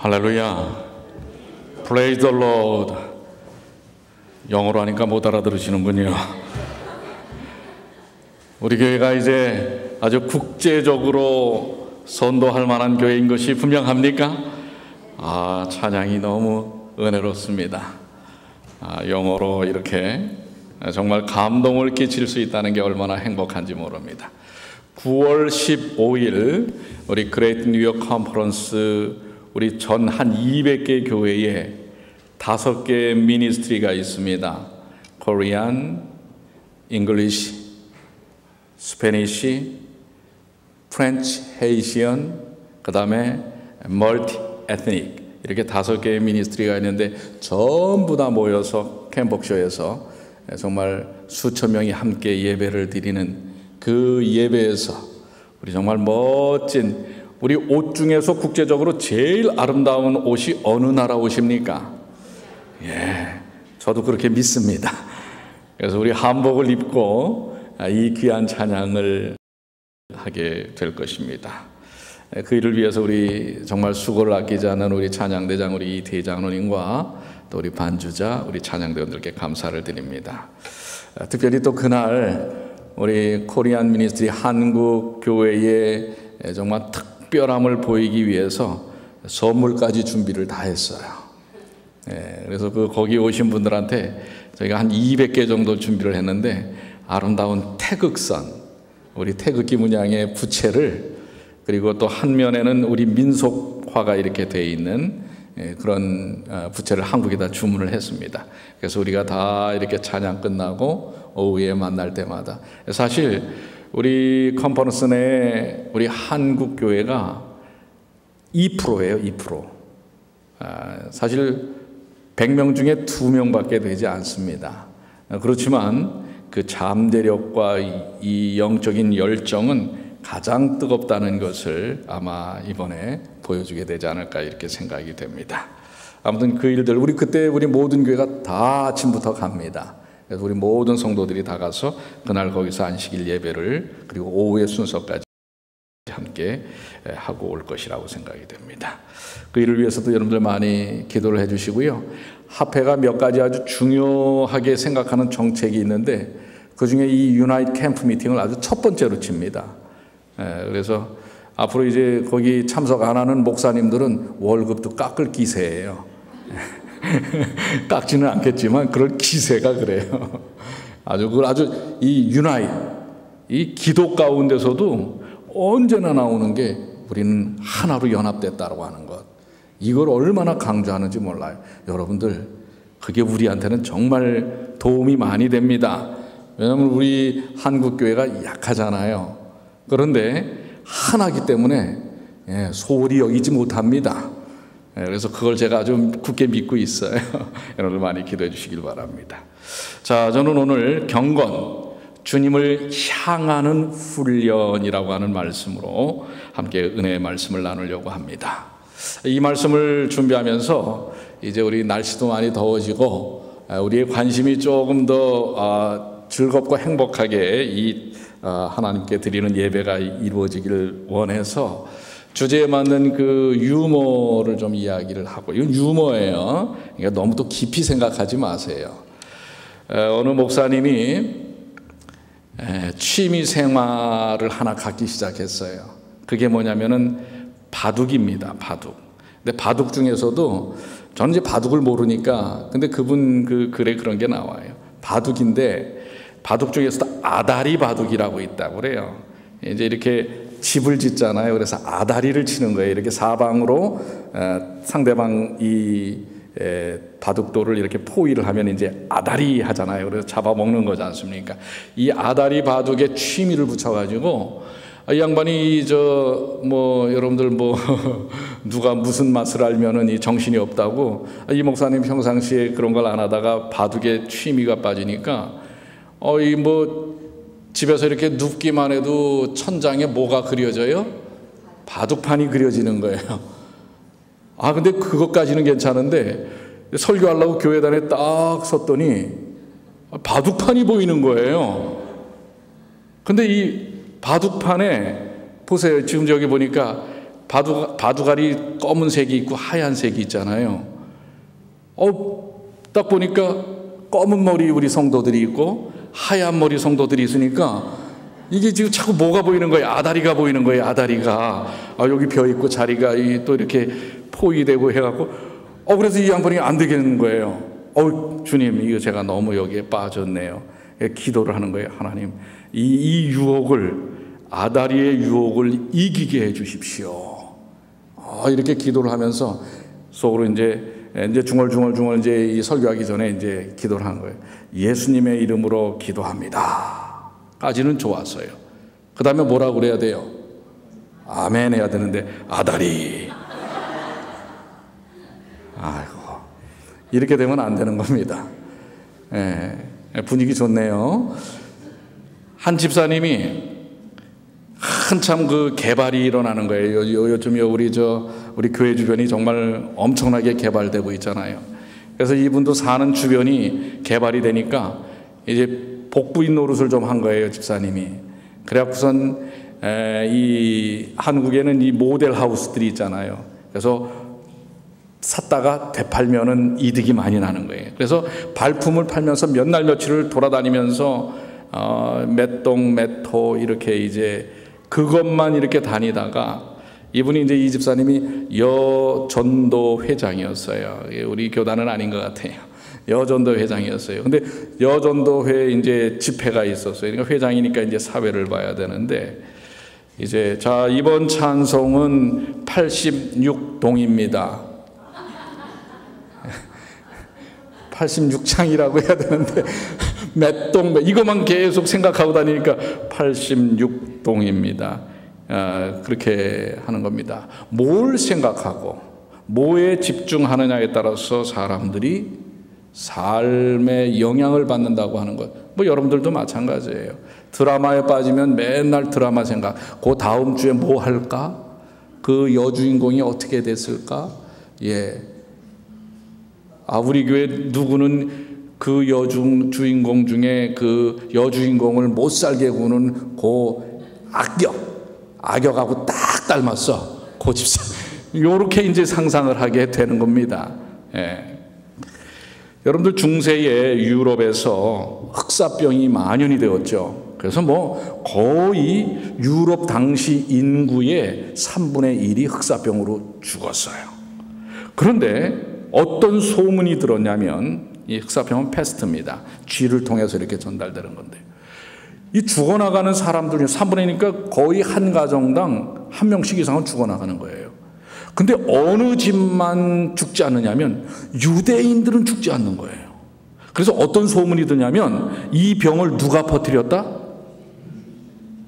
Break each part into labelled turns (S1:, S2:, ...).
S1: 할렐루야. Praise the Lord. 영어로 하니까 못 알아들으시는군요. 우리 교회가 이제 아주 국제적으로 선도할 만한 교회인 것이 분명합니까? 찬양이 너무 은혜롭습니다. 영어로 이렇게 정말 감동을 끼칠 수 있다는 게 얼마나 행복한지 모릅니다. 9월 15일 우리 그레이트 뉴욕 컨퍼런스 우리 전 한 200개 교회에 5개 미니스트리가 있습니다. Korean, English, Spanish, French, Haitian, 그 다음에 Multi-ethnic 이렇게 5개의 미니스트리가 있는데 전부 다 모여서 캠복쇼에서 정말 수천 명이 함께 예배를 드리는 그 예배에서 우리 정말 멋진 우리 옷 중에서 국제적으로 제일 아름다운 옷이 어느 나라 옷입니까? 저도 그렇게 믿습니다. 그래서 우리 한복을 입고 이 귀한 찬양을 하게 될 것입니다. 그 일을 위해서 우리 정말 수고를 아끼지 않는 우리 찬양대장 우리 이대장로님과 또 우리 반주자 우리 찬양대원들께 감사를 드립니다. 특별히 또 그날 우리 코리안 미니스트리 한국 교회에 정말 특별함을 보이기 위해서 선물까지 준비를 다 했어요. 그래서 거기 오신 분들한테 저희가 한 200개 정도 준비를 했는데 아름다운 태극선, 우리 태극기 문양의 부채를 그리고 또 한 면에는 우리 민속화가 이렇게 되어 있는 그런 부채를 한국에다 주문을 했습니다. 그래서 우리가 다 이렇게 찬양 끝나고 오후에 만날 때마다 사실 우리 컨퍼런스 내에 우리 한국 교회가 2%예요. 2%. 사실 100명 중에 2명밖에 되지 않습니다. 그렇지만 그 잠재력과 이 영적인 열정은 가장 뜨겁다는 것을 아마 이번에 보여주게 되지 않을까 이렇게 생각이 됩니다. 아무튼 그 일들 그때 우리 모든 교회가 다 아침부터 갑니다. 그래서 우리 모든 성도들이 다 가서 그날 거기서 안식일 예배를 그리고 오후의 순서까지 함께 하고 올 것이라고 생각이 됩니다. 그 일을 위해서도 여러분들 많이 기도를 해주시고요. 합회가 몇 가지 아주 중요하게 생각하는 정책이 있는데 그 중에 이 유나이트 캠프 미팅을 아주 첫 번째로 칩니다. 그래서 앞으로 이제 거기 참석 안 하는 목사님들은 월급도 깎을 기세예요. 깎지는 않겠지만 그럴 기세가 그래요. 아주 이 유나이트, 이 기도 가운데서도 언제나 나오는 게 우리는 하나로 연합됐다고 하는 것. 이걸 얼마나 강조하는지 몰라요. 여러분들 그게 우리한테는 정말 도움이 많이 됩니다. 왜냐하면 우리 한국교회가 약하잖아요. 그런데 하나이기 때문에 소홀히 여기지 못합니다. 그래서 그걸 제가 아주 굳게 믿고 있어요. 여러분들 많이 기도해 주시길 바랍니다. 자, 저는 오늘 경건, 주님을 향하는 훈련이라고 하는 말씀으로 함께 은혜의 말씀을 나누려고 합니다. 이 말씀을 준비하면서 이제 우리 날씨도 많이 더워지고 우리의 관심이 조금 더 즐겁고 행복하게 이 하나님께 드리는 예배가 이루어지기를 원해서 주제에 맞는 그 유머를 좀 이야기를 하고, 이건 유머예요. 그러니까 너무 또 깊이 생각하지 마세요. 어느 목사님이 취미 생활을 하나 갖기 시작했어요. 그게 뭐냐면은 바둑입니다. 바둑. 근데 바둑 중에서도 저는 이제 바둑을 모르니까 근데 그분 글에 그런 게 나와요. 바둑인데 바둑 중에서도 아다리 바둑이라고 있다고 그래요. 이제 이렇게 집을 짓잖아요. 그래서 아다리를 치는 거예요. 이렇게 사방으로 상대방 이 바둑돌을 이렇게 포위를 하면 이제 아다리 하잖아요. 그래서 잡아먹는 거지 않습니까? 이 아다리 바둑에 취미를 붙여가지고 이 양반이 여러분들 누가 무슨 맛을 알면은 이 정신이 없다고 이 목사님 평상시에 그런 걸 안 하다가 바둑에 취미가 빠지니까 집에서 이렇게 눕기만 해도 천장에 뭐가 그려져요? 바둑판이 그려지는 거예요. 근데 그것까지는 괜찮은데 설교하려고 교회단에 딱 섰더니 바둑판이 보이는 거예요. 근데 이 바둑판에 보세요. 지금 저기 보니까 바둑알이 검은색이 있고 하얀색이 있잖아요. 딱 보니까 검은 머리 우리 성도들이 있고 하얀 머리 성도들이 있으니까 이게 지금 자꾸 뭐가 보이는 거예요? 아다리가 보이는 거예요. 아다리가. 여기 벼 있고 자리가 또 이렇게 포위되고 해갖고 그래서 이 양반이 안 되겠는 거예요. 주님, 이거 제가 너무 여기에 빠졌네요. 기도를 하는 거예요. 하나님, 이 유혹을, 아다리의 유혹을 이기게 해 주십시오. 이렇게 기도를 하면서 속으로 이제 중얼중얼 이제 이 설교하기 전에 이제 기도를 한 거예요. 예수님의 이름으로 기도합니다. 까지는 좋았어요. 그 다음에 뭐라고 그래야 돼요? 아멘 해야 되는데, 아다리. 아이고, 이렇게 되면 안 되는 겁니다. 분위기 좋네요. 한 집사님이 한참 그 개발이 일어나는 거예요. 요즘 우리 교회 주변이 정말 엄청나게 개발되고 있잖아요. 그래서 이분도 사는 주변이 개발이 되니까 이제 복부인 노릇을 좀 한 거예요, 집사님이. 그래갖고선 이 한국에는 이 모델 하우스들이 있잖아요. 그래서 샀다가 되팔면은 이득이 많이 나는 거예요. 그래서 발품을 팔면서 몇 날 며칠을 돌아다니면서 몇 동 몇 호 이렇게 이제 그것만 이렇게 다니다가 이분이 이제 이 집사님이 여전도 회장이었어요. 우리 교단은 아닌 것 같아요. 여전도 회장이었어요. 근데 여전도회 이제 집회가 있었어요. 그러니까 회장이니까 이제 사회를 봐야 되는데 이제 자, 이번 찬송은 86동입니다. 86창이라고 해야 되는데 몇 동, 이것만 계속 생각하고 다니니까 86동입니다. 그렇게 하는 겁니다. 뭘 생각하고 뭐에 집중하느냐에 따라서 사람들이 삶에 영향을 받는다고 하는 것. 여러분들도 마찬가지예요. 드라마에 빠지면 맨날 드라마 생각. 그 다음 주에 뭐 할까? 그 여주인공이 어떻게 됐을까? 우리 교회 누구는 그 주인공 중에 그 여주인공을 못 살게 구는 그 악역하고 딱 닮았어. 그 집사. 요렇게 이제 상상을 하게 되는 겁니다. 여러분들 중세에 유럽에서 흑사병이 만연이 되었죠. 그래서 거의 유럽 당시 인구의 3분의 1이 흑사병으로 죽었어요. 그런데 어떤 소문이 들었냐면 이 흑사병은 패스트입니다. 쥐를 통해서 이렇게 전달되는 건데 이 죽어나가는 사람들 중 3분의 1이니까 거의 한 가정당 한 명씩 이상은 죽어나가는 거예요. 근데 어느 집만 죽지 않느냐면 유대인들은 죽지 않는 거예요. 그래서 어떤 소문이 드냐면 이 병을 누가 퍼뜨렸다?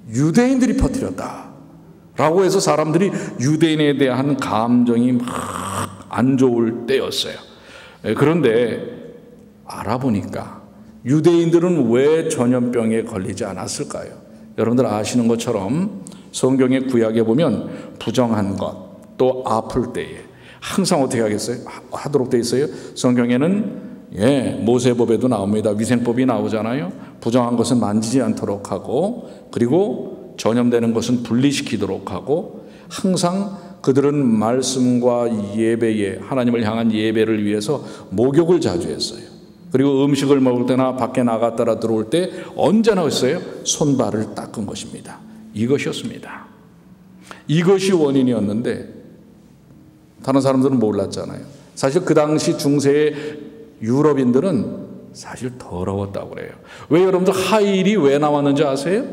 S1: 유대인들이 퍼뜨렸다 라고 해서 사람들이 유대인에 대한 감정이 막 안 좋을 때였어요. 그런데 알아보니까 유대인들은 왜 전염병에 걸리지 않았을까요? 여러분들 아시는 것처럼 성경의 구약에 보면 부정한 것 또 아플 때에 항상 어떻게 하겠어요? 하도록 돼 있어요. 성경에는 모세법에도 나옵니다. 위생법이 나오잖아요. 부정한 것은 만지지 않도록 하고 그리고 전염되는 것은 분리시키도록 하고 항상 그들은 말씀과 예배에 하나님을 향한 예배를 위해서 목욕을 자주 했어요. 그리고 음식을 먹을 때나 밖에 나갔다가 들어올 때 언제나 했어요? 손발을 닦은 것입니다. 이것이었습니다. 이것이 원인이었는데 다른 사람들은 몰랐잖아요. 사실 그 당시 중세의 유럽인들은 사실 더러웠다고 그래요. 왜 여러분들 하일이 왜 나왔는지 아세요?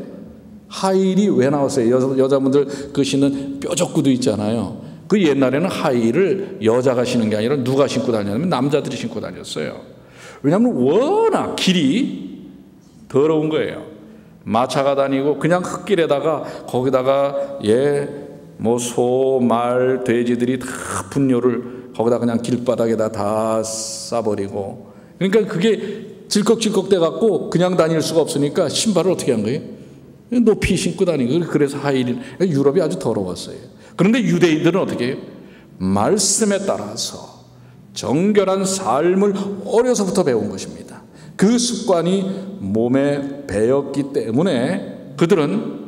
S1: 하일이 왜 나왔어요? 여자분들 그 신는 뾰족구두 있잖아요. 그 옛날에는 하일을 여자가 신는 게 아니라 누가 신고 다녔냐면 남자들이 신고 다녔어요. 왜냐하면 워낙 길이 더러운 거예요. 마차가 다니고 그냥 흙길에다가 거기다가 소, 말, 돼지들이 다 분뇨를 거기다 그냥 길바닥에다 다 싸버리고 그러니까 그게 질꺽질꺽 돼갖고 그냥 다닐 수가 없으니까 신발을 어떻게 한 거예요? 높이 신고 다니고 그래서 하일이 유럽이 아주 더러웠어요. 그런데 유대인들은 어떻게 해요? 말씀에 따라서 정결한 삶을 어려서부터 배운 것입니다. 그 습관이 몸에 배었기 때문에 그들은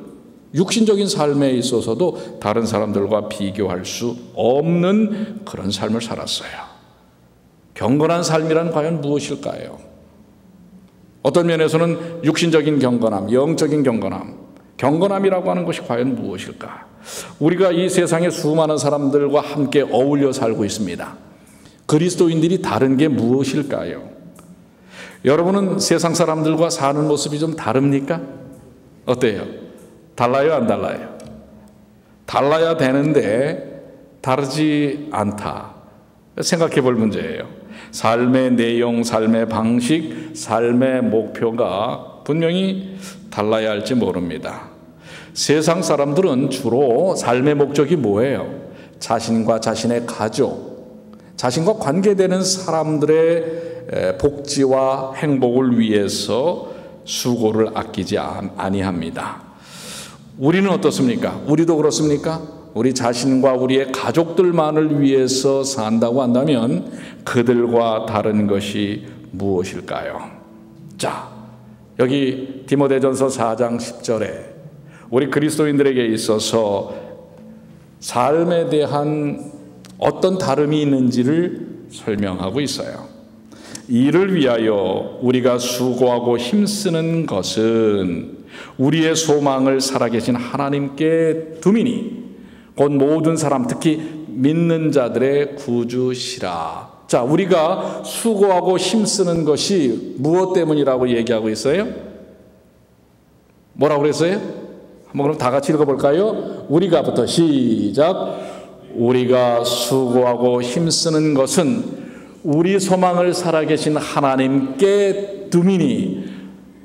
S1: 육신적인 삶에 있어서도 다른 사람들과 비교할 수 없는 그런 삶을 살았어요. 경건한 삶이란 과연 무엇일까요? 어떤 면에서는 육신적인 경건함, 영적인 경건함, 경건함이라고 하는 것이 과연 무엇일까? 우리가 이 세상에 수많은 사람들과 함께 어울려 살고 있습니다. 그리스도인들이 다른 게 무엇일까요? 여러분은 세상 사람들과 사는 모습이 좀 다릅니까? 어때요? 달라요, 안 달라요? 달라야 되는데 다르지 않다. 생각해 볼 문제예요. 삶의 내용, 삶의 방식, 삶의 목표가 분명히 달라야 할지 모릅니다. 세상 사람들은 주로 삶의 목적이 뭐예요? 자신과 자신의 가족, 자신과 관계되는 사람들의 복지와 행복을 위해서 수고를 아끼지 아니합니다. 우리는 어떻습니까? 우리도 그렇습니까? 우리 자신과 우리의 가족들만을 위해서 산다고 한다면 그들과 다른 것이 무엇일까요? 자, 여기 디모데전서 4장 10절에 우리 그리스도인들에게 있어서 삶에 대한 어떤 다름이 있는지를 설명하고 있어요. 이를 위하여 우리가 수고하고 힘쓰는 것은 우리의 소망을 살아계신 하나님께 둠이니 곧 모든 사람, 특히 믿는 자들의 구주시라. 자, 우리가 수고하고 힘쓰는 것이 무엇 때문이라고 얘기하고 있어요? 뭐라고 그랬어요? 한번 그럼 다 같이 읽어볼까요? 우리가부터 시작. 우리가 수고하고 힘쓰는 것은 우리 소망을 살아계신 하나님께 둠이니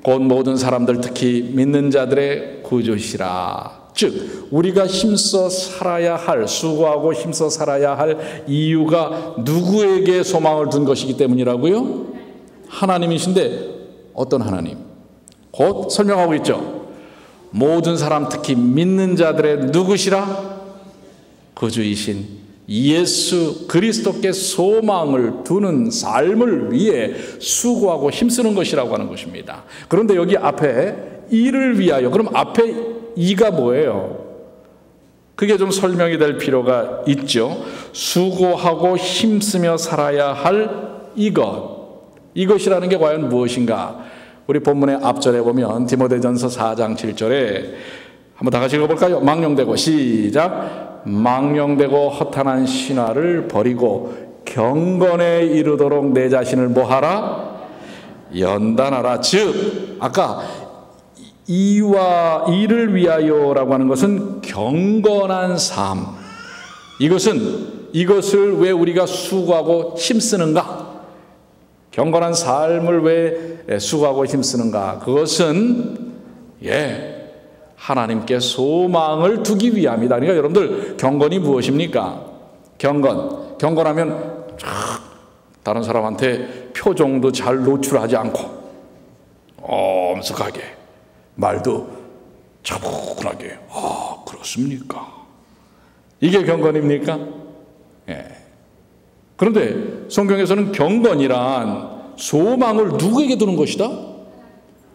S1: 곧 모든 사람들, 특히 믿는 자들의 구주시라. 즉 우리가 힘써 살아야 할, 수고하고 힘써 살아야 할 이유가 누구에게 소망을 둔 것이기 때문이라고요? 하나님이신데 어떤 하나님? 곧 설명하고 있죠. 모든 사람, 특히 믿는 자들의 누구시라? 구주이신 예수 그리스도께 소망을 두는 삶을 위해 수고하고 힘쓰는 것이라고 하는 것입니다. 그런데 여기 앞에 이를 위하여, 그럼 앞에 이가 뭐예요? 그게 좀 설명이 될 필요가 있죠. 수고하고 힘쓰며 살아야 할 이것이라는 게 과연 무엇인가? 우리 본문의 앞절에 보면 디모데전서 4장 7절에 한번 다 같이 읽어볼까요? 망령되고 시작. 망령되고 허탄한 신화를 버리고 경건에 이르도록 내 자신을 뭐하라? 연단하라. 즉 아까 이를 위하여라고 하는 것은 경건한 삶. 이것을 왜 우리가 수고하고 힘쓰는가? 경건한 삶을 왜 수고하고 힘쓰는가? 그것은 하나님께 소망을 두기 위함이다. 그러니까 여러분들 경건이 무엇입니까? 경건하면 다른 사람한테 표정도 잘 노출하지 않고 엄숙하게 말도 차분하게 그렇습니까? 이게 경건입니까? 그런데 성경에서는 경건이란 소망을 누구에게 두는 것이다?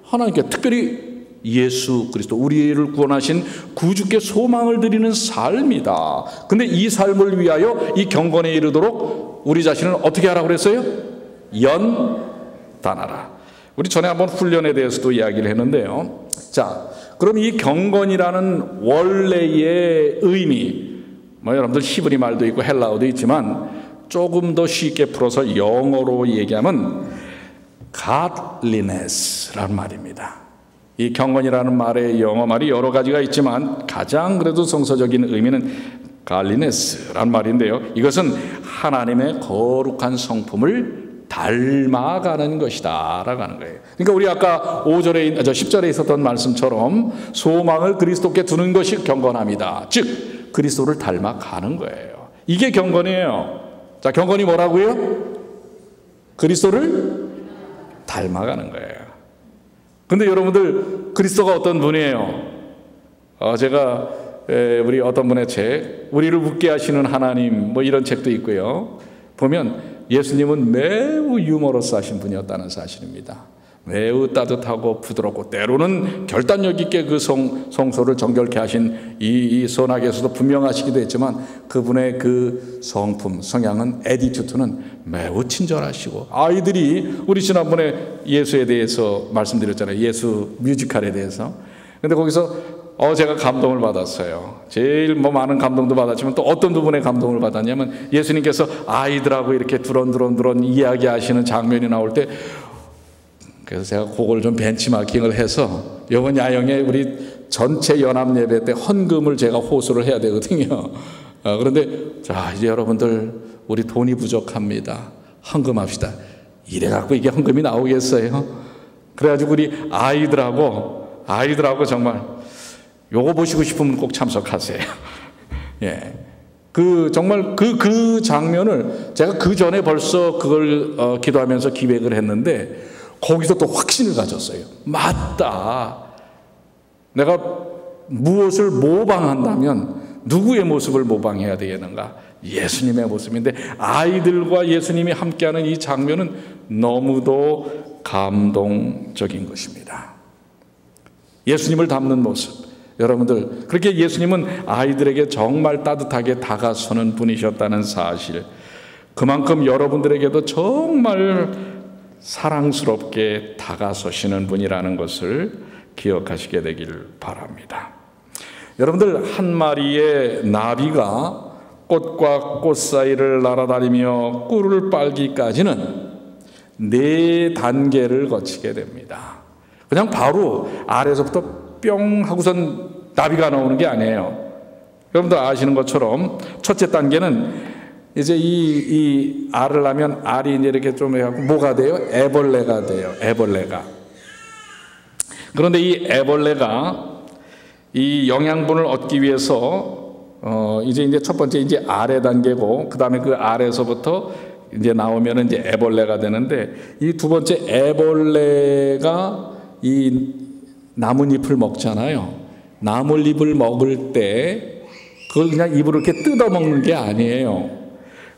S1: 하나님께, 특별히 예수 그리스도 우리를 구원하신 구주께 소망을 드리는 삶이다. 근데 이 삶을 위하여 이 경건에 이르도록 우리 자신을 어떻게 하라고 그랬어요? 연단하라. 우리 전에 한번 훈련에 대해서도 이야기를 했는데요. 자, 그럼 이 경건이라는 원래의 의미, 여러분들 히브리 말도 있고 헬라어도 있지만 조금 더 쉽게 풀어서 영어로 얘기하면 godliness라는 말입니다. 이 경건이라는 말의 영어 말이 여러 가지가 있지만 가장 그래도 성서적인 의미는 godliness라는 말인데요. 이것은 하나님의 거룩한 성품을 닮아가는 것이다 라고 하는 거예요. 그러니까 우리 아까 10절에 있었던 말씀처럼 소망을 그리스도께 두는 것이 경건함이다. 즉 그리스도를 닮아가는 거예요. 이게 경건이에요. 자, 경건이 뭐라고요? 그리스도를 닮아가는 거예요. 근데 여러분들 그리스도가 어떤 분이에요? 제가 우리 어떤 분의 책, 우리를 웃게 하시는 하나님 이런 책도 있고요. 보면 예수님은 매우 유머러스하신 분이었다는 사실입니다. 매우 따뜻하고 부드럽고 때로는 결단력 있게 그 성소를 정결케 하신 이 선악에서도 분명하시기도 했지만 그분의 그 성품, 성향은, 에디튜트는 매우 친절하시고, 아이들이 우리 지난번에 예수에 대해서 말씀드렸잖아요. 예수 뮤지컬에 대해서. 근데 거기서 제가 감동을 받았어요. 제일 많은 감동도 받았지만 또 어떤 부분에 감동을 받았냐면 예수님께서 아이들하고 이렇게 두런두런 이야기하시는 장면이 나올 때, 그래서 제가 그걸 좀 벤치마킹을 해서 이번 야영에 우리 전체 연합 예배 때 헌금을 제가 호소를 해야 되거든요. 그런데 자, 이제 여러분들 우리 돈이 부족합니다. 헌금합시다. 이래갖고 이게 헌금이 나오겠어요? 그래가지고 우리 아이들하고 정말 요거 보시고 싶으면 꼭 참석하세요. 예. 정말 그 장면을 제가 그 전에 벌써 그걸 기도하면서 기획을 했는데 거기서 또 확신을 가졌어요. 맞다. 내가 무엇을 모방한다면 누구의 모습을 모방해야 되겠는가? 예수님의 모습인데 아이들과 예수님이 함께하는 이 장면은 너무도 감동적인 것입니다. 예수님을 닮는 모습. 여러분들, 그렇게 예수님은 아이들에게 정말 따뜻하게 다가서는 분이셨다는 사실, 그만큼 여러분들에게도 정말 사랑스럽게 다가서시는 분이라는 것을 기억하시게 되길 바랍니다. 여러분들, 한 마리의 나비가 꽃과 꽃 사이를 날아다니며 꿀을 빨기까지는 4단계를 거치게 됩니다. 그냥 바로 아래서부터 뿅 하고선 나비가 나오는 게 아니에요. 여러분들 아시는 것처럼 첫째 단계는 이제 이 알을 하면 알이 이제 이렇게 좀 해갖고 뭐가 돼요? 애벌레가 돼요. 애벌레가. 그런데 이 애벌레가 이 영양분을 얻기 위해서 이제 첫 번째 이제 알의 단계고, 그 다음에 그 알에서부터 이제 나오면 이제 애벌레가 되는데, 이 두 번째 애벌레가 이 나뭇잎을 먹잖아요. 나뭇잎을 먹을 때 그걸 그냥 입으로 이렇게 뜯어 먹는 게 아니에요.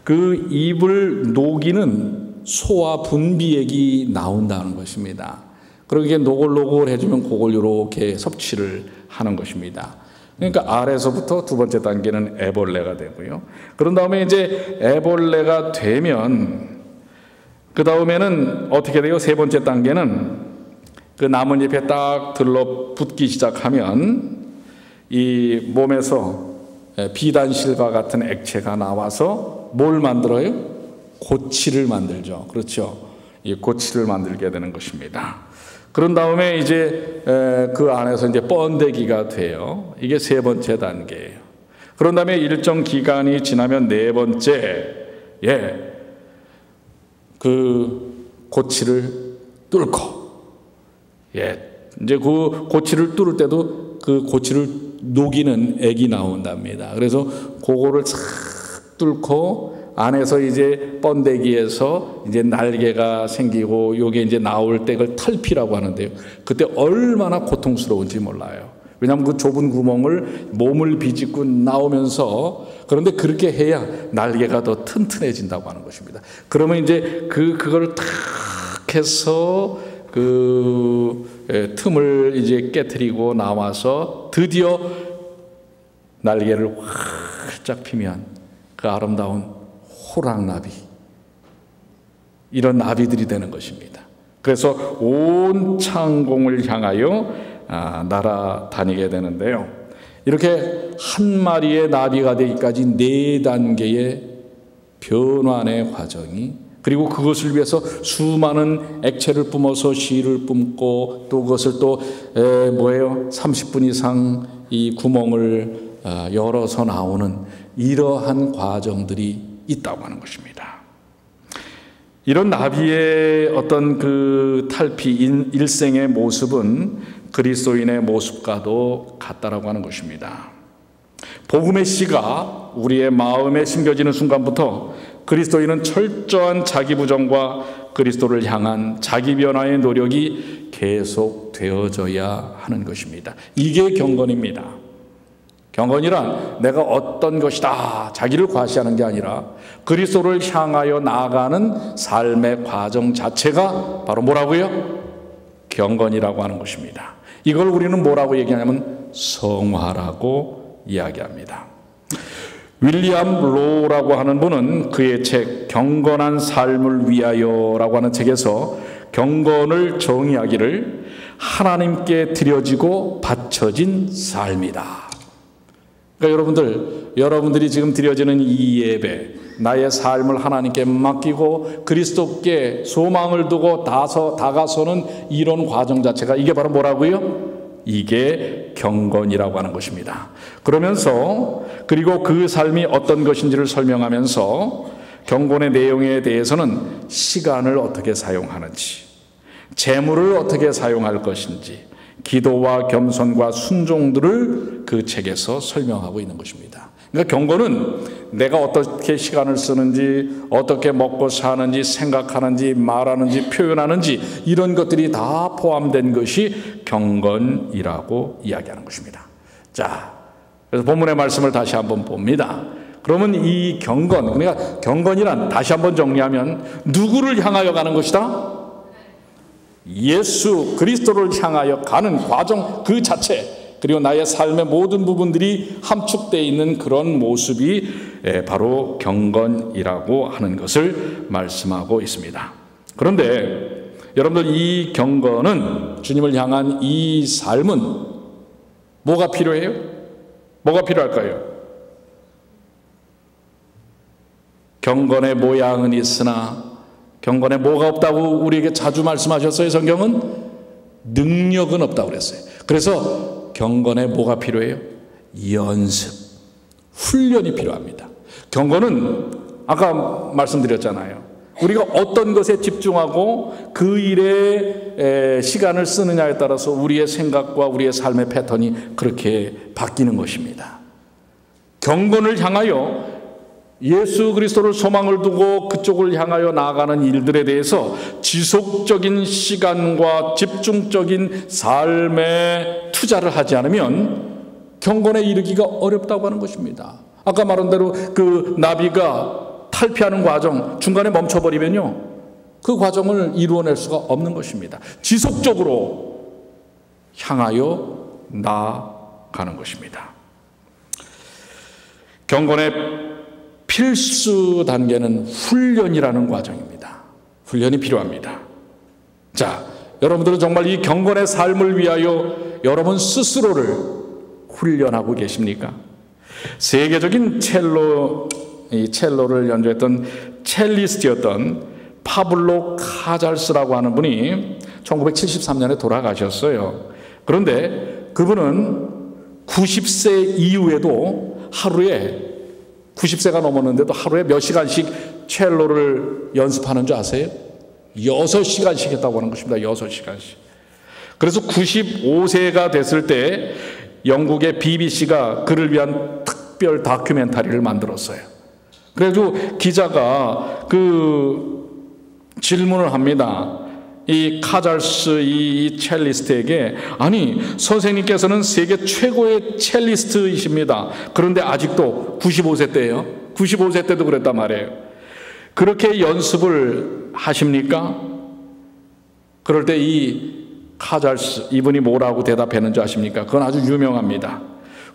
S1: 그 입을 녹이는 소화 분비액이 나온다는 것입니다. 그리고 이게 노골노골해지면 그걸 이렇게 섭취를 하는 것입니다. 그러니까 알에서부터 두 번째 단계는 애벌레가 되고요. 그런 다음에 이제 애벌레가 되면 그 다음에는 어떻게 돼요? 세 번째 단계는 그 나뭇잎에 딱 들러붙기 시작하면 이 몸에서 비단실과 같은 액체가 나와서 뭘 만들어요? 고치를 만들죠. 그렇죠. 이 고치를 만들게 되는 것입니다. 그런 다음에 이제 그 안에서 이제 번데기가 돼요. 이게 세 번째 단계예요. 그런 다음에 일정 기간이 지나면 네 번째, 그 고치를 뚫고, 이제 그 고치를 뚫을 때도 그 고치를 녹이는 액이 나온답니다. 그래서 그거를 싹 뚫고 안에서 이제 번데기에서 이제 날개가 생기고 요게 이제 나올 때 그걸 탈피라고 하는데요. 그때 얼마나 고통스러운지 몰라요. 왜냐하면 그 좁은 구멍을 몸을 비집고 나오면서, 그런데 그렇게 해야 날개가 더 튼튼해진다고 하는 것입니다. 그러면 이제 그걸 탁 해서 그 틈을 이제 깨트리고 나와서 드디어 날개를 활짝 피면 그 아름다운 호랑나비, 이런 나비들이 되는 것입니다. 그래서 온 창공을 향하여 날아다니게 되는데요. 이렇게 한 마리의 나비가 되기까지 4단계의 변환의 과정이, 그리고 그것을 위해서 수많은 액체를 뿜어서 실을 뿜고 또 그것을 또 30분 이상 이 구멍을 열어서 나오는 이러한 과정들이 있다고 하는 것입니다. 이런 나비의 어떤 그 탈피 일생의 모습은 그리스도인의 모습과도 같다라고 하는 것입니다. 복음의 씨가 우리의 마음에 심겨지는 순간부터 그리스도인은 철저한 자기 부정과 그리스도를 향한 자기 변화의 노력이 계속 되어져야 하는 것입니다. 이게 경건입니다. 경건이란 내가 어떤 것이다 자기를 과시하는 게 아니라 그리스도를 향하여 나아가는 삶의 과정 자체가 바로 뭐라고요? 경건이라고 하는 것입니다. 이걸 우리는 뭐라고 얘기하냐면 성화라고 이야기합니다. 윌리엄 로우라고 하는 분은 그의 책 경건한 삶을 위하여라고 하는 책에서 경건을 정의하기를 하나님께 드려지고 바쳐진 삶이다. 그러니까 여러분들이 지금 드려지는 이 예배, 나의 삶을 하나님께 맡기고 그리스도께 소망을 두고 다가서는 이런 과정 자체가 이게 바로 뭐라고요? 이게 경건이라고 하는 것입니다. 그러면서 그리고 그 삶이 어떤 것인지를 설명하면서 경건의 내용에 대해서는 시간을 어떻게 사용하는지, 재물을 어떻게 사용할 것인지, 기도와 겸손과 순종들을 그 책에서 설명하고 있는 것입니다. 그러니까 경건은 내가 어떻게 시간을 쓰는지, 어떻게 먹고 사는지, 생각하는지, 말하는지, 표현하는지 이런 것들이 다 포함된 것이 경건이라고 이야기하는 것입니다. 자, 그래서 본문의 말씀을 다시 한번 봅니다. 그러면 이 경건, 그러니까 경건이란 다시 한번 정리하면 누구를 향하여 가는 것이다? 예수 그리스도를 향하여 가는 과정 그 자체, 그리고 나의 삶의 모든 부분들이 함축되어 있는 그런 모습이 바로 경건이라고 하는 것을 말씀하고 있습니다. 그런데 여러분들, 이 경건은, 주님을 향한 이 삶은 뭐가 필요해요? 뭐가 필요할까요? 경건의 모양은 있으나 경건에 뭐가 없다고 우리에게 자주 말씀하셨어요. 성경은 능력은 없다고 그랬어요. 그래서 경건에 뭐가 필요해요? 연습, 훈련이 필요합니다. 경건은 아까 말씀드렸잖아요. 우리가 어떤 것에 집중하고 그 일에 시간을 쓰느냐에 따라서 우리의 생각과 우리의 삶의 패턴이 그렇게 바뀌는 것입니다. 경건을 향하여, 예수 그리스도를 소망을 두고 그쪽을 향하여 나아가는 일들에 대해서 지속적인 시간과 집중적인 삶에 투자를 하지 않으면 경건에 이르기가 어렵다고 하는 것입니다. 아까 말한 대로 그 나비가 탈피하는 과정 중간에 멈춰버리면요, 그 과정을 이루어낼 수가 없는 것입니다. 지속적으로 향하여 나아가는 것입니다. 경건의 필수 단계는 훈련이라는 과정입니다. 훈련이 필요합니다. 자, 여러분들은 정말 이 경건의 삶을 위하여 여러분 스스로를 훈련하고 계십니까? 세계적인 첼로를 연주했던 첼리스트였던 파블로 카잘스라고 하는 분이 1973년에 돌아가셨어요. 그런데 그분은 90세 이후에도 하루에, 90세가 넘었는데도 하루에 몇 시간씩 첼로를 연습하는 줄 아세요? 6시간씩 했다고 하는 것입니다. 6시간씩. 그래서 95세가 됐을 때 영국의 BBC가 그를 위한 특별 다큐멘터리를 만들었어요. 그래서 기자가 그 질문을 합니다. 이 카잘스 이 첼리스트에게, 아니 선생님께서는 세계 최고의 첼리스트이십니다. 그런데 아직도 95세 때예요. 95세 때도 그랬단 말이에요. 그렇게 연습을 하십니까? 그럴 때 이 카잘스 이분이 뭐라고 대답했는지 아십니까? 그건 아주 유명합니다.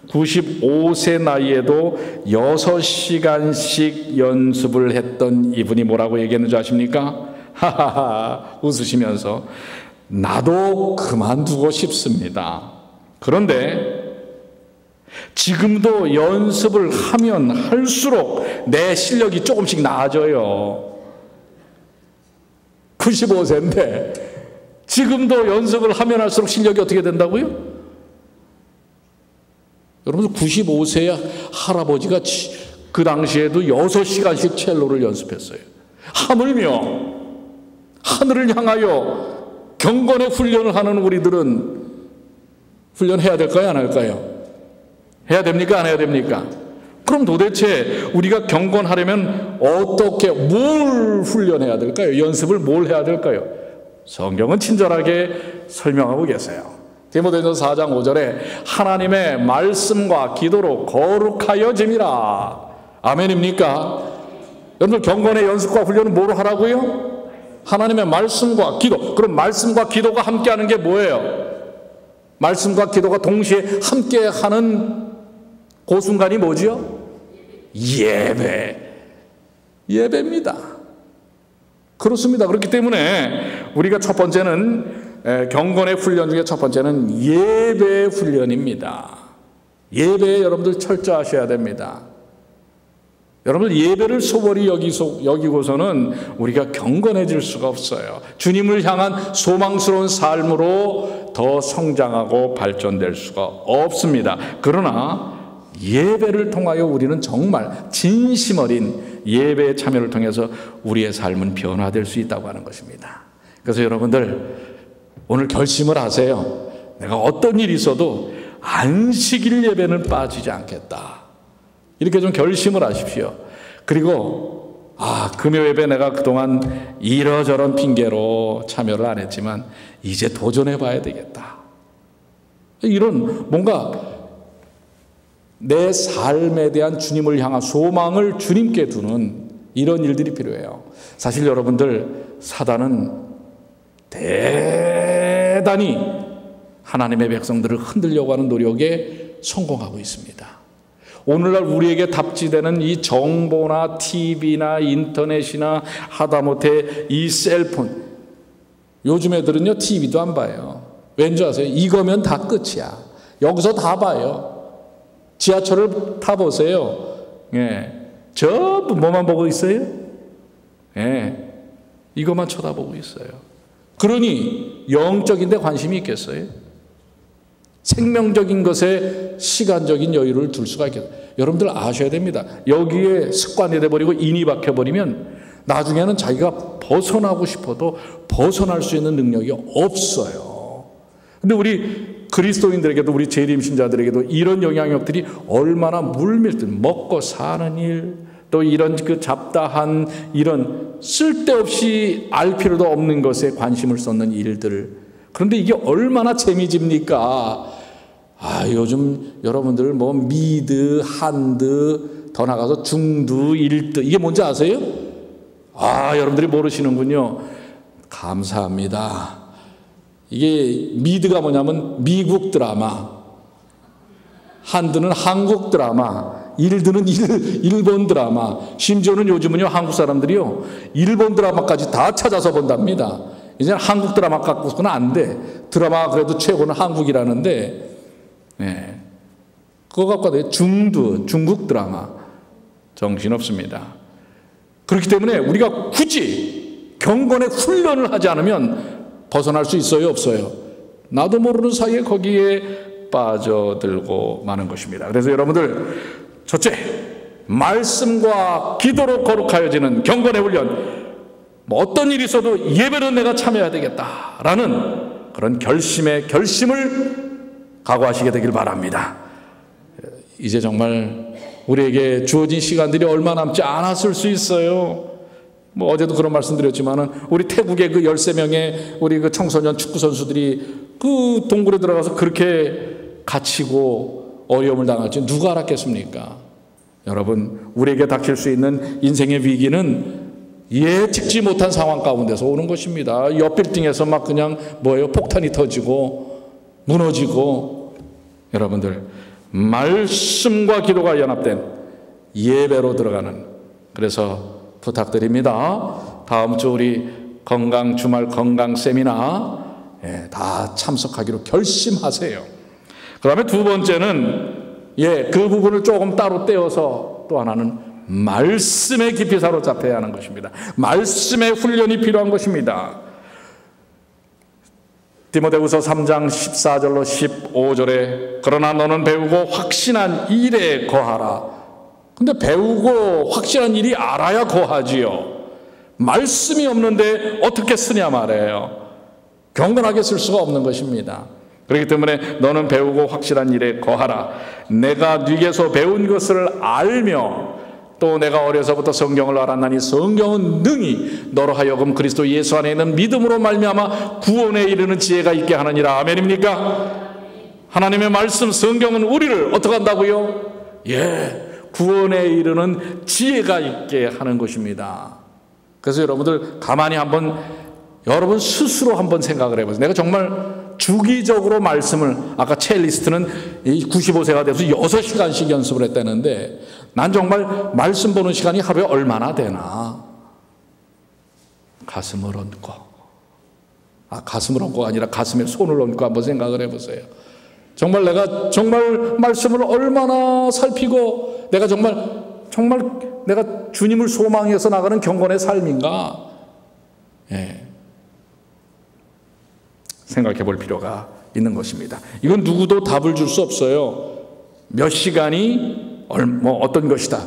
S1: 95세 나이에도 6시간씩 연습을 했던 이분이 뭐라고 얘기했는지 아십니까? 하하하 웃으시면서, 나도 그만두고 싶습니다. 그런데 지금도 연습을 하면 할수록 내 실력이 조금씩 나아져요. 95세인데 지금도 연습을 하면 할수록 실력이 어떻게 된다고요? 여러분, 95세의 할아버지가 그 당시에도 6시간씩 첼로를 연습했어요. 하물며 하늘을 향하여 경건의 훈련을 하는 우리들은 훈련해야 될까요? 안 할까요? 해야 됩니까? 안 해야 됩니까? 그럼 도대체 우리가 경건하려면 어떻게, 뭘 훈련해야 될까요? 연습을 뭘 해야 될까요? 성경은 친절하게 설명하고 계세요. 디모데전서 4장 5절에 하나님의 말씀과 기도로 거룩하여짐이라. 아멘입니까? 여러분, 경건의 연습과 훈련은 뭐로 하라고요? 하나님의 말씀과 기도. 그럼 말씀과 기도가 함께하는 게 뭐예요? 말씀과 기도가 동시에 함께하는 그 순간이 뭐지요? 예배입니다. 그렇습니다. 그렇기 때문에 우리가 첫 번째는 경건의 훈련 중에 첫 번째는 예배 훈련입니다. 예배에 여러분들 철저하셔야 됩니다. 여러분들 예배를 소홀히 여기고서는 우리가 경건해질 수가 없어요. 주님을 향한 소망스러운 삶으로 더 성장하고 발전될 수가 없습니다. 그러나 예배를 통하여 우리는 정말 진심 어린 예배의 참여를 통해서 우리의 삶은 변화될 수 있다고 하는 것입니다. 그래서 여러분들 오늘 결심을 하세요. 내가 어떤 일이 있어도 안식일 예배는 빠지지 않겠다. 이렇게 좀 결심을 하십시오. 그리고 금요 예배 내가 그동안 이러저런 핑계로 참여를 안 했지만 이제 도전해 봐야 되겠다. 이런 뭔가 내 삶에 대한 주님을 향한 소망을 주님께 두는 이런 일들이 필요해요. 사실 여러분들 사단은 대단히 하나님의 백성들을 흔들려고 하는 노력에 성공하고 있습니다. 오늘날 우리에게 답지되는 이 정보나 TV나 인터넷이나 하다못해 이 셀폰, 요즘 애들은요 TV도 안 봐요. 왠지 아세요? 이거면 다 끝이야. 여기서 다 봐요. 지하철을 타보세요. 전부 뭐만 보고 있어요? 이것만 쳐다보고 있어요. 그러니 영적인 데 관심이 있겠어요? 생명적인 것에 시간적인 여유를 둘 수가 있겠어요. 여러분들 아셔야 됩니다. 여기에 습관이 돼버리고 인이 박혀버리면 나중에는 자기가 벗어나고 싶어도 벗어날 수 있는 능력이 없어요. 근데 우리 그리스도인들에게도 우리 재림 신자들에게도 이런 영향력들이 얼마나 물밀듯 먹고 사는 일, 또 이런 그 잡다한 이런 쓸데없이 알 필요도 없는 것에 관심을 쏟는 일들. 그런데 이게 얼마나 재미집니까? 요즘 여러분들 뭐 미드, 한드, 더 나가서 중드, 일드, 이게 뭔지 아세요? 여러분들이 모르시는군요. 감사합니다. 이게 미드가 뭐냐면 미국 드라마, 한드는 한국 드라마, 일드는 일본 드라마, 심지어는 요즘은요 한국 사람들이요 일본 드라마까지 다 찾아서 본답니다. 이제는 한국 드라마 갖고서는 안 돼. 드라마가 그래도 최고는 한국이라는데, 그거 갖고 돼. 중국 드라마. 정신없습니다. 그렇기 때문에 우리가 굳이 경건의 훈련을 하지 않으면 벗어날 수 있어요, 없어요? 나도 모르는 사이에 거기에 빠져들고 마는 것입니다. 그래서 여러분들, 첫째, 말씀과 기도로 거룩하여지는 경건의 훈련. 어떤 일이 있어도 예배는 내가 참여해야 되겠다라는 그런 결심을 각오하시게 되길 바랍니다. 이제 정말 우리에게 주어진 시간들이 얼마 남지 않았을 수 있어요. 어제도 그런 말씀드렸지만은 우리 태국의 그 13명의 우리 그 청소년 축구 선수들이 그 동굴에 들어가서 그렇게 갇히고 어려움을 당할지 누가 알았겠습니까? 여러분, 우리에게 닥칠 수 있는 인생의 위기는 예측지 못한 상황 가운데서 오는 것입니다. 옆 빌딩에서 막 그냥 폭탄이 터지고 무너지고. 여러분들, 말씀과 기도가 연합된 예배로 들어가는, 그래서 부탁드립니다. 다음 주 우리 주말 건강 세미나 다 참석하기로 결심하세요. 그 다음에 두 번째는 그 부분을 조금 따로 떼어서 또 하나는 말씀에 깊이 사로잡혀야 하는 것입니다. 말씀의 훈련이 필요한 것입니다. 디모데후서 3장 14절로 15절에 그러나 너는 배우고 확신한 일에 거하라. 근데 배우고 확신한 일이 알아야 거하지요. 말씀이 없는데 어떻게 쓰냐 말이에요. 경건하게 쓸 수가 없는 것입니다. 그렇기 때문에 너는 배우고 확실한 일에 거하라. 내가 네게서 배운 것을 알며 또 내가 어려서부터 성경을 알았나니 성경은 능히 너로 하여금 그리스도 예수 안에 있는 믿음으로 말미암아 구원에 이르는 지혜가 있게 하느니라. 아멘입니까? 하나님의 말씀 성경은 우리를 어떻게 한다고요? 구원에 이르는 지혜가 있게 하는 것입니다. 그래서 여러분들 가만히 한번 여러분 스스로 한번 생각을 해보세요. 내가 정말 주기적으로 말씀을, 아까 첼리스트는 95세가 돼서 6시간씩 연습을 했다는데 난 정말 말씀 보는 시간이 하루에 얼마나 되나. 가슴을 얹고, 가슴을 얹고가 아니라 가슴에 손을 얹고 한번 생각을 해보세요. 정말 내가 정말 말씀을 얼마나 살피고 내가 정말 내가 주님을 소망해서 나가는 경건의 삶인가? 예. 생각해 볼 필요가 있는 것입니다. 이건 누구도 답을 줄 수 없어요. 몇 시간이 어떤 것이다.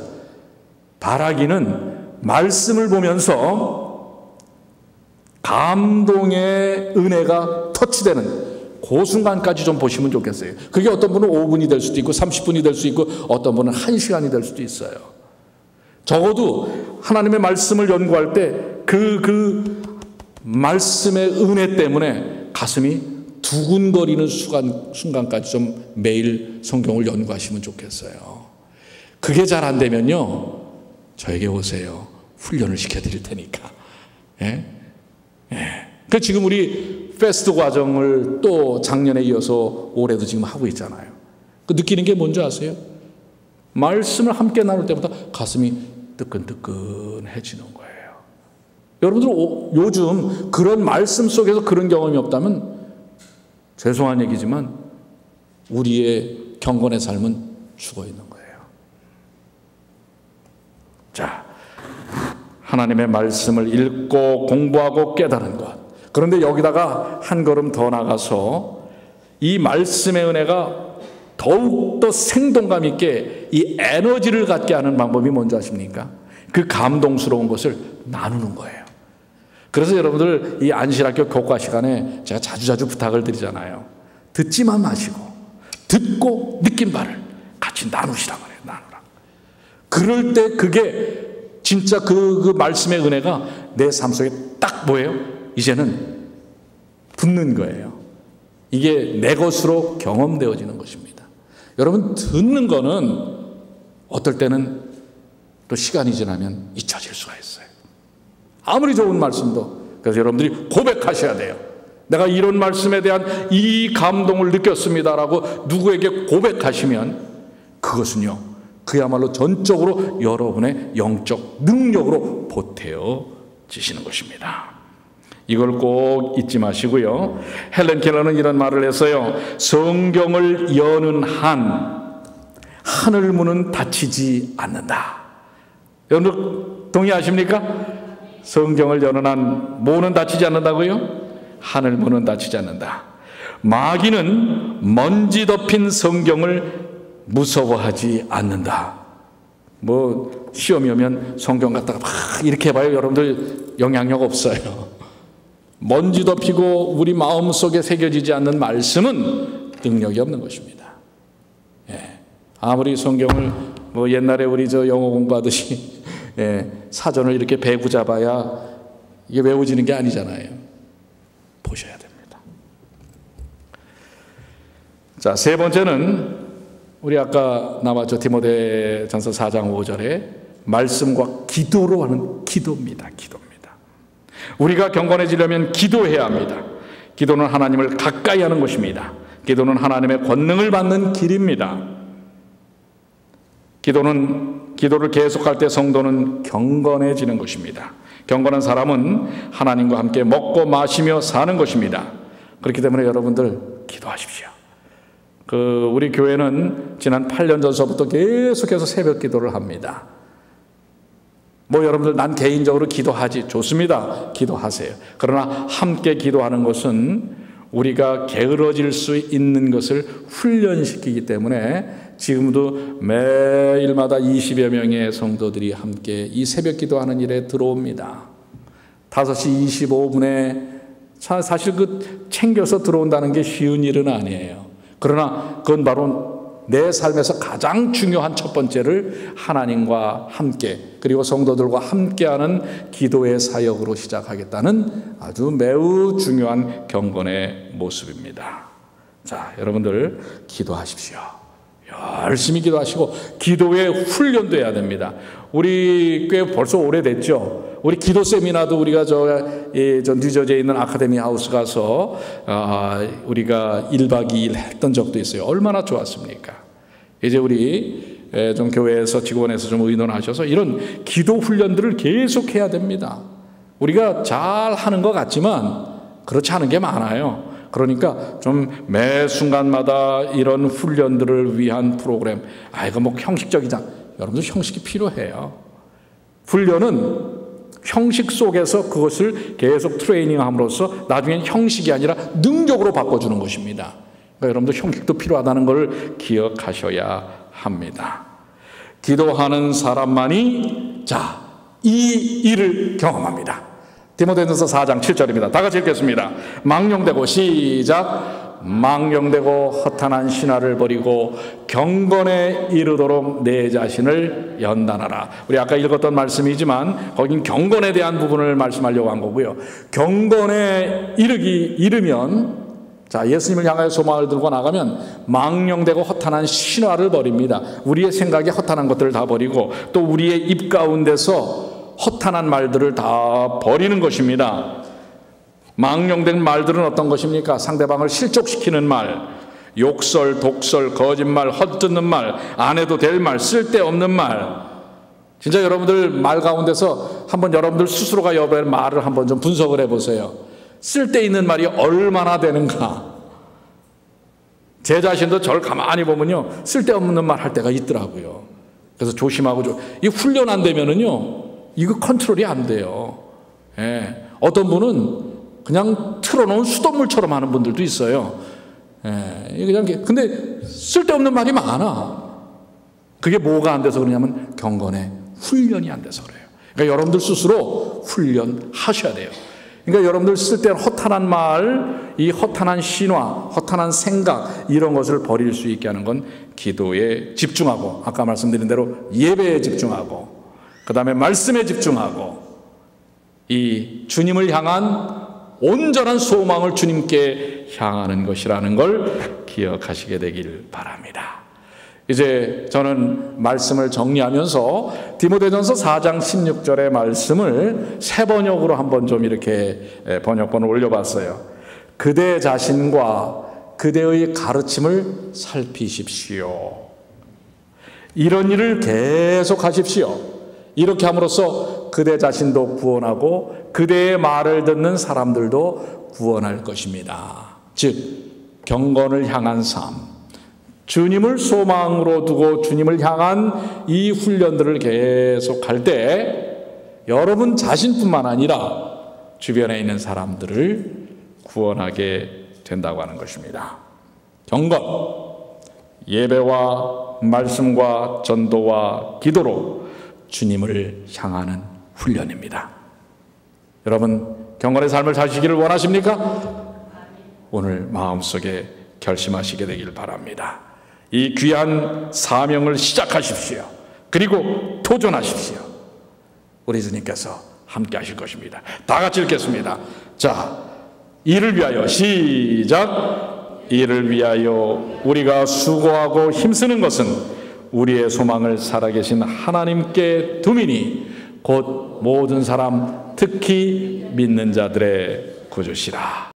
S1: 바라기는 말씀을 보면서 감동의 은혜가 터치되는 그 순간까지 좀 보시면 좋겠어요. 그게 어떤 분은 5분이 될 수도 있고 30분이 될 수도 있고 어떤 분은 1시간이 될 수도 있어요. 적어도 하나님의 말씀을 연구할 때 그 말씀의 은혜 때문에 가슴이 두근거리는 순간까지 좀 매일 성경을 연구하시면 좋겠어요. 그게 잘 안 되면요, 저에게 오세요. 훈련을 시켜드릴 테니까. 예? 예. 그 지금 우리 패스트 과정을 또 작년에 이어서 올해도 지금 하고 있잖아요. 그 느끼는 게 뭔지 아세요? 말씀을 함께 나눌 때마다 가슴이 뜨끈뜨끈해지는 거예요. 여러분들 요즘 그런 말씀 속에서 그런 경험이 없다면 죄송한 얘기지만 우리의 경건의 삶은 죽어 있는 거예요. 자, 하나님의 말씀을 읽고 공부하고 깨달은 것. 그런데 여기다가 한 걸음 더 나가서 이 말씀의 은혜가 더욱더 생동감 있게 이 에너지를 갖게 하는 방법이 뭔지 아십니까? 그 감동스러운 것을 나누는 거예요. 그래서 여러분들 이 안실학교 교과 시간에 제가 자주자주 부탁을 드리잖아요. 듣지만 마시고 듣고 느낀 바를 같이 나누시라 그래요. 나누라. 그럴 때 그게 진짜 그 말씀의 은혜가 내 삶 속에 딱 뭐예요? 이제는 붙는 거예요. 이게 내 것으로 경험되어지는 것입니다. 여러분, 듣는 거는 어떨 때는 또 시간이 지나면 잊혀질 수가 있어요. 아무리 좋은 말씀도. 그래서 여러분들이 고백하셔야 돼요. 내가 이런 말씀에 대한 이 감동을 느꼈습니다라고 누구에게 고백하시면 그것은요, 그야말로 전적으로 여러분의 영적 능력으로 보태어지시는 것입니다. 이걸 꼭 잊지 마시고요. 헬렌 켈러는 이런 말을 했어요. 성경을 여는 한 하늘 문은 닫히지 않는다. 여러분 동의하십니까? 성경을 여는 한 뭐는 닫히지 않는다고요? 하늘 문은 닫히지 않는다. 마귀는 먼지 덮인 성경을 무서워하지 않는다. 뭐 시험이 오면 성경 갖다가 막 이렇게 해봐요. 여러분들 영향력 없어요. 먼지 덮이고 우리 마음속에 새겨지지 않는 말씀은 능력이 없는 것입니다. 예. 아무리 성경을 뭐 옛날에 우리 영어 공부하듯이 사전을 이렇게 배구 잡아야 이게 외워지는 게 아니잖아요. 보셔야 됩니다. 자, 세 번째는 우리 아까 나왔죠. 디모데전서 4장 5절에 말씀과 기도로 하는 기도입니다. 우리가 경건해지려면 기도해야 합니다. 기도는 하나님을 가까이 하는 것입니다. 기도는 하나님의 권능을 받는 길입니다. 기도를 계속할 때 성도는 경건해지는 것입니다. 경건한 사람은 하나님과 함께 먹고 마시며 사는 것입니다. 그렇기 때문에 여러분들 기도하십시오. 우리 교회는 지난 8년 전서부터 계속해서 새벽 기도를 합니다. 뭐 여러분들 난 개인적으로 기도하지, 좋습니다. 기도하세요. 그러나 함께 기도하는 것은 우리가 게으러질 수 있는 것을 훈련시키기 때문에 지금도 매일마다 20여 명의 성도들이 함께 이 새벽 기도하는 일에 들어옵니다. 5시 25분에 사실 챙겨서 들어온다는 게 쉬운 일은 아니에요. 그러나 그건 바로 내 삶에서 가장 중요한 첫 번째를 하나님과 함께 그리고 성도들과 함께하는 기도의 사역으로 시작하겠다는 아주 매우 중요한 경건의 모습입니다. 자, 여러분들 기도하십시오. 열심히 기도하시고 기도의 훈련도 해야 됩니다. 우리 꽤 벌써 오래됐죠. 우리 기도 세미나도 우리가 저 뉴저지에 있는 아카데미 하우스 가서 우리가 1박 2일 했던 적도 있어요. 얼마나 좋았습니까? 이제 우리 좀 교회에서 직원에서 좀 의논하셔서 이런 기도 훈련들을 계속 해야 됩니다. 우리가 잘 하는 것 같지만 그렇지 않은 게 많아요. 그러니까 좀 매 순간마다 이런 훈련들을 위한 프로그램, 이거 뭐 형식적이잖아. 여러분들 형식이 필요해요. 훈련은 형식 속에서 그것을 계속 트레이닝함으로써 나중엔 형식이 아니라 능력으로 바꿔주는 것입니다. 그러니까 여러분들 형식도 필요하다는 걸 기억하셔야 합니다. 기도하는 사람만이 이 일을 경험합니다. 디모데전서 4장 7절입니다. 다 같이 읽겠습니다. 망령되고 시작. 망령되고 허탄한 신화를 버리고 경건에 이르도록 내 자신을 연단하라. 우리 아까 읽었던 말씀이지만 거긴 경건에 대한 부분을 말씀하려고 한 거고요. 경건에 이르면 예수님을 향하여 소망을 들고 나가면 망령되고 허탄한 신화를 버립니다. 우리의 생각에 허탄한 것들을 다 버리고 또 우리의 입 가운데서 허탄한 말들을 다 버리는 것입니다. 망령된 말들은 어떤 것입니까? 상대방을 실족시키는 말, 욕설, 독설, 거짓말, 헛듣는 말, 안 해도 될 말, 쓸데없는 말. 진짜 여러분들 말 가운데서 한번 여러분들 스스로가 여러분의 말을 한번 좀 분석을 해보세요. 쓸데있는 말이 얼마나 되는가. 제 자신도 저를 가만히 보면요, 쓸데없는 말 할 때가 있더라고요. 그래서 조심하고 이 훈련 안 되면은요, 이거 컨트롤이 안 돼요. 어떤 분은 그냥 틀어놓은 수돗물처럼 하는 분들도 있어요. 근데 쓸데없는 말이 많아. 그게 뭐가 안 돼서 그러냐면 경건의 훈련이 안 돼서 그래요. 그러니까 여러분들 스스로 훈련하셔야 돼요. 그러니까 여러분들 쓸데없는 허탄한 말, 이 허탄한 신화, 허탄한 생각, 이런 것을 버릴 수 있게 하는 건 기도에 집중하고, 아까 말씀드린 대로 예배에 집중하고, 그 다음에 말씀에 집중하고, 이 주님을 향한 온전한 소망을 주님께 향하는 것이라는 걸 기억하시게 되길 바랍니다. 이제 저는 말씀을 정리하면서 디모데전서 4장 16절의 말씀을 새 번역으로 한번 좀 이렇게 번역본을 올려봤어요. 그대 자신과 그대의 가르침을 살피십시오. 이런 일을 계속 하십시오. 이렇게 함으로써 그대 자신도 구원하고 그대의 말을 듣는 사람들도 구원할 것입니다. 즉 경건을 향한 삶, 주님을 소망으로 두고 주님을 향한 이 훈련들을 계속 할 때 여러분 자신뿐만 아니라 주변에 있는 사람들을 구원하게 된다고 하는 것입니다. 경건, 예배와 말씀과 전도와 기도로 주님을 향하는 훈련입니다. 여러분 경건의 삶을 사시기를 원하십니까? 오늘 마음속에 결심하시게 되길 바랍니다. 이 귀한 사명을 시작하십시오. 그리고 도전하십시오. 우리 주님께서 함께 하실 것입니다. 다 같이 읽겠습니다. 자, 이를 위하여 시작. 이를 위하여 우리가 수고하고 힘쓰는 것은 우리의 소망을 살아계신 하나님께 두미니 곧 모든 사람 특히 믿는 자들의 구주시라.